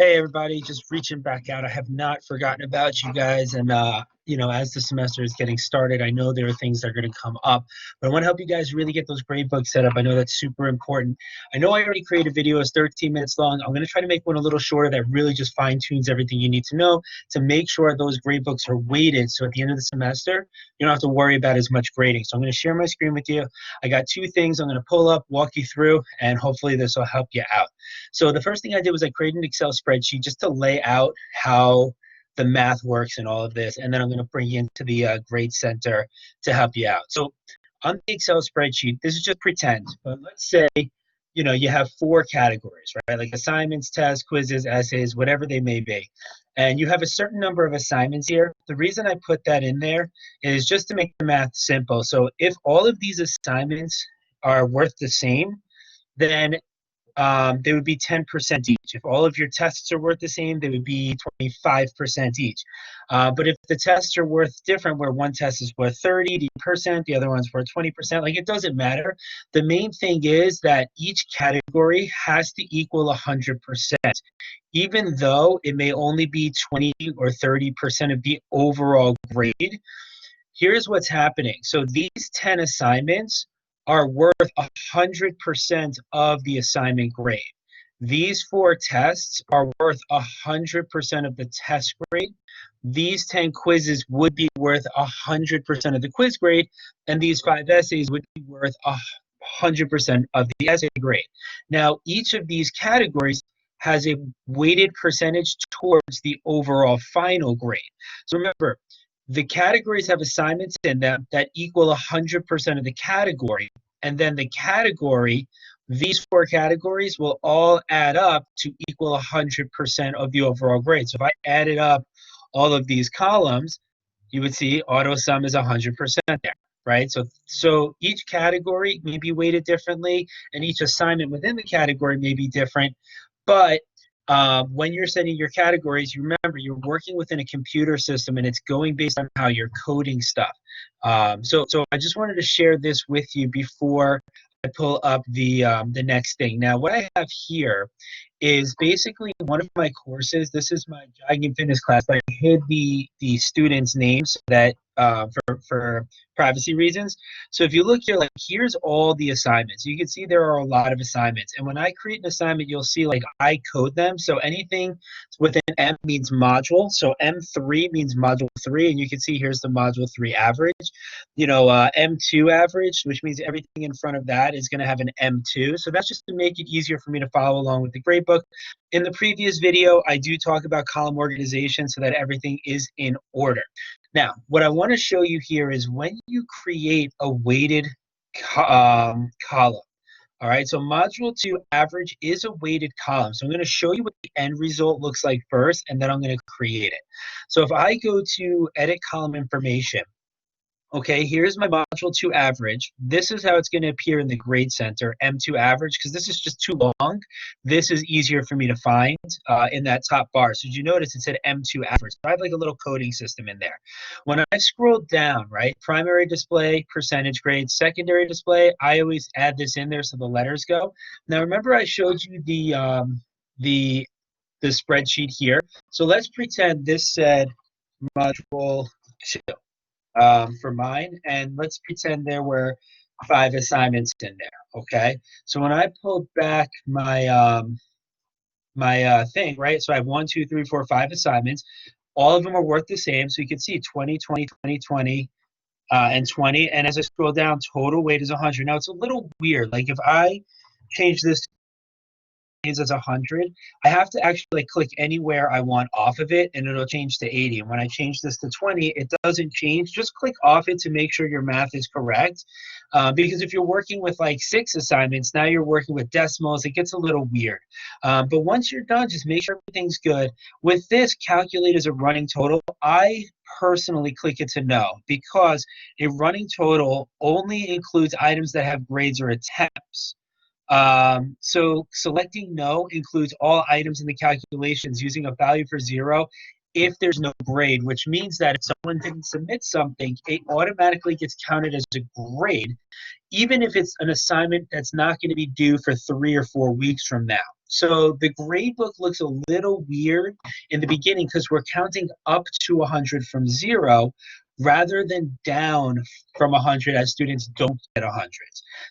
Hey everybody, just reaching back out. I have not forgotten about you guys, and as the semester is getting started, I know there are things that are going to come up, but I want to help you guys really get those grade books set up. I know that's super important. I know I already created a video. It's 13 minutes long. I'm going to try to make one a little shorter that really just fine tunes everything you need to know to make sure those grade books are weighted. So at the end of the semester, you don't have to worry about as much grading. So I'm going to share my screen with you. I got two things I'm going to pull up, walk you through, and hopefully this will help you out. So the first thing I did was I created an Excel spreadsheet just to lay out how the math works and all of this. And then I'm going to bring you into the grade center to help you out. So on the Excel spreadsheet, this is just pretend, but let's say, you have four categories, right? Like assignments, tests, quizzes, essays, whatever they may be. And you have a certain number of assignments here. The reason I put that in there is just to make the math simple. So if all of these assignments are worth the same, then they would be 10% each. If all of your tests are worth the same, they would be 25% each. But if the tests are worth different, where one test is worth 30%, the other one's worth 20%, like it doesn't matter. The main thing is that each category has to equal 100%, even though it may only be 20 or 30% of the overall grade. Here's what's happening. So these 10 assignments are worth 100% of the assignment grade. These four tests are worth 100% of the test grade. These 10 quizzes would be worth 100% of the quiz grade, and these 5 essays would be worth 100% of the essay grade. Now, each of these categories has a weighted percentage towards the overall final grade. So remember, the categories have assignments in them that equal 100% of the category. And then the category, these four categories will all add up to equal 100% of the overall grade. So if I added up all of these columns, you would see auto sum is 100% there, right? So each category may be weighted differently, and each assignment within the category may be different. But when you're setting your categories, you remember you're working within a computer system, and it's going based on how you're coding stuff. So I just wanted to share this with you before I pull up the next thing. Now, what I have here is basically one of my courses. This is my jogging and fitness class, but I hid the students' names so that for privacy reasons. So if you look here, like here's all the assignments. You can see there are a lot of assignments. And when I create an assignment, you'll see like I code them. So anything within M means module. So M3 means module 3. And you can see here's the module 3 average. M2 average, which means everything in front of that is going to have an M2. So that's just to make it easier for me to follow along with the gradebook. In the previous video, I do talk about column organization so that everything is in order. Now, what I want to show you here is when you create a weighted column. All right, so module 2 average is a weighted column. So I'm going to show you what the end result looks like first, and then I'm going to create it. So if I go to edit column information, okay, here's my module 2 average. This is how it's going to appear in the grade center, M2 average, because this is just too long. This is easier for me to find in that top bar. So did you notice it said M2 average? So I have like a little coding system in there. When I scroll down, right, primary display, percentage grade, secondary display, I always add this in there so the letters go. Now remember I showed you the spreadsheet here. So let's pretend this said module 2. For mine, and let's pretend there were 5 assignments in there. Okay, so when I pull back my thing, right, so I have 1 2 3 4 5 assignments. All of them are worth the same, so you can see 20 20 20 20 and 20, and as I scroll down, total weight is 100. Now it's a little weird, like if I change this as 100, I have to actually click anywhere I want off of it, and it'll change to 80. And when I change this to 20, it doesn't change. Just click off it to make sure your math is correct. Because if you're working with like 6 assignments, now you're working with decimals, it gets a little weird. But once you're done, just make sure everything's good. With this, calculate as a running total. I personally click it to no, because a running total only includes items that have grades or attempts. So selecting no includes all items in the calculations using a value for 0 if there's no grade, which means that if someone didn't submit something, it automatically gets counted as a grade, even if it's an assignment that's not going to be due for 3 or 4 weeks from now. So the grade book looks a little weird in the beginning because we're counting up to 100 from 0 rather than down from 100 as students don't get 100.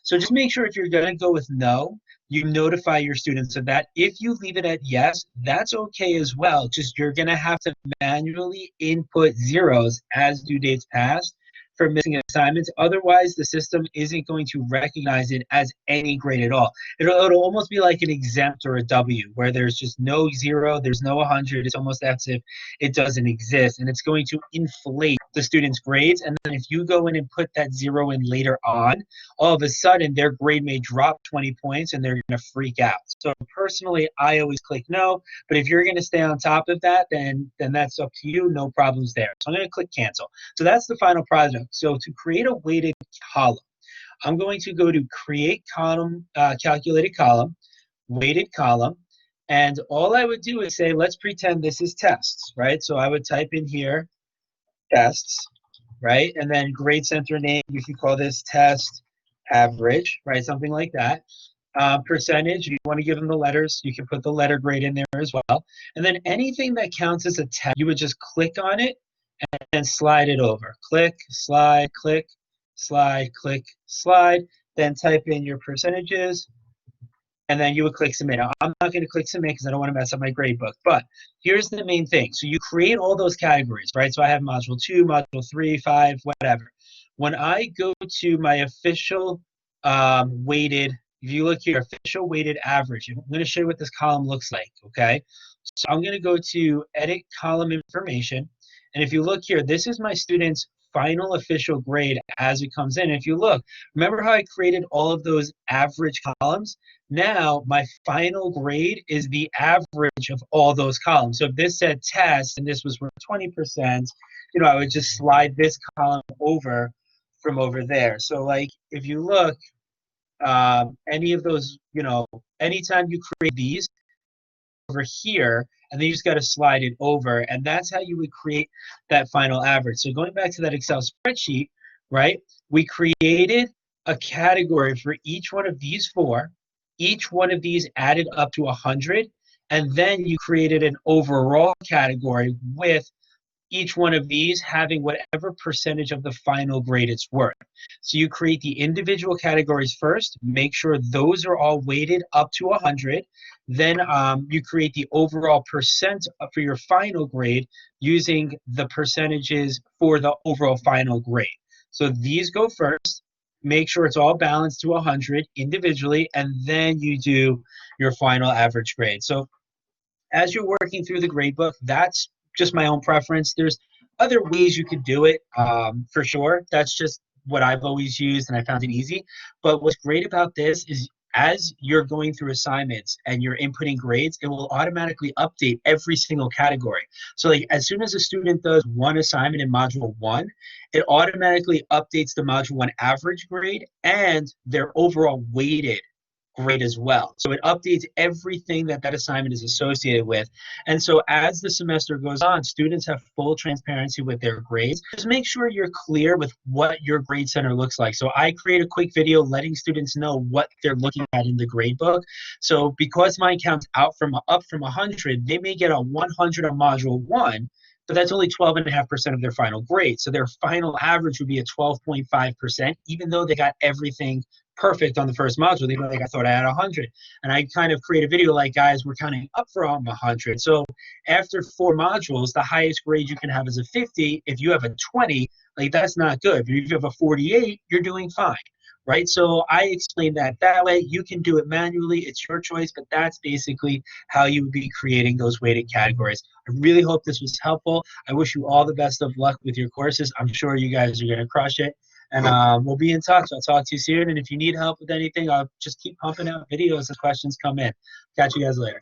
So just make sure if you're going to go with no, you notify your students of that. If you leave it at yes, that's okay as well. Just you're going to have to manually input zeros as due dates pass for missing assignments. Otherwise, the system isn't going to recognize it as any grade at all. It'll almost be like an exempt or a W, where there's just no 0, there's no 100. It's almost as if it doesn't exist, and it's going to inflate the student's grades. And then if you go in and put that 0 in later on, all of a sudden their grade may drop 20 points and they're going to freak out. So personally, I always click no, but if you're going to stay on top of that, then that's up to you. No problems there. So I'm going to click cancel. So that's the final project. So to create a weighted column, I'm going to go to create column, calculated column, weighted column, and all I would do is say, let's pretend this is tests, right? So I would type in here tests, right? And then grade center name, you can call this test average, right? Something like that. Percentage, if you want to give them the letters, you can put the letter grade in there as well. And then anything that counts as a test, you would just click on it and slide it over. Click, slide, click, slide, click, slide. Then type in your percentages, and then you would click submit. Now, I'm not going to click submit because I don't want to mess up my grade book. But here's the main thing. So you create all those categories, right? So I have module 2, module 3, 5, whatever. When I go to my official weighted, if you look here, official weighted average, I'm going to show you what this column looks like, okay? So I'm going to go to edit column information. And if you look here, this is my student's final official grade as it comes in. If you look, remember how I created all of those average columns? Now my final grade is the average of all those columns. So if this said test and this was worth 20%, I would just slide this column over from over there. So like if you look, any of those, anytime you create these over here, and then you just got to slide it over, and that's how you would create that final average. So going back to that Excel spreadsheet, right, we created a category for each one of these 4. Each one of these added up to 100, and then you created an overall category with each one of these having whatever percentage of the final grade it's worth. So you create the individual categories first, make sure those are all weighted up to 100. Then you create the overall percent for your final grade using the percentages for the overall final grade. So these go first. Make sure it's all balanced to 100 individually, and then you do your final average grade. So as you're working through the grade book, that's just my own preference. There's other ways you could do it, for sure. That's just what I've always used, and I found it easy. But what's great about this is as you're going through assignments and you're inputting grades, it will automatically update every single category. So like as soon as a student does one assignment in module 1, it automatically updates the module 1 average grade and their overall weighted grade as well. So it updates everything that assignment is associated with. And so as the semester goes on, students have full transparency with their grades. Just make sure you're clear with what your grade center looks like. So I create a quick video letting students know what they're looking at in the grade book. So because mine counts up from 100, they may get a 100 on module 1, but that's only 12.5% of their final grade. So their final average would be a 12.5%, even though they got everything perfect on the first module. They were like, I thought I had 100. And I kind of create a video like, guys, we're counting up from 100. So after 4 modules, the highest grade you can have is a 50. If you have a 20, like that's not good. If you have a 48, you're doing fine, right? So I explained that way. You can do it manually. It's your choice, but that's basically how you would be creating those weighted categories. I really hope this was helpful. I wish you all the best of luck with your courses. I'm sure you guys are going to crush it. And we'll be in touch. I'll talk to you soon. And if you need help with anything, I'll just keep pumping out videos as questions come in. Catch you guys later.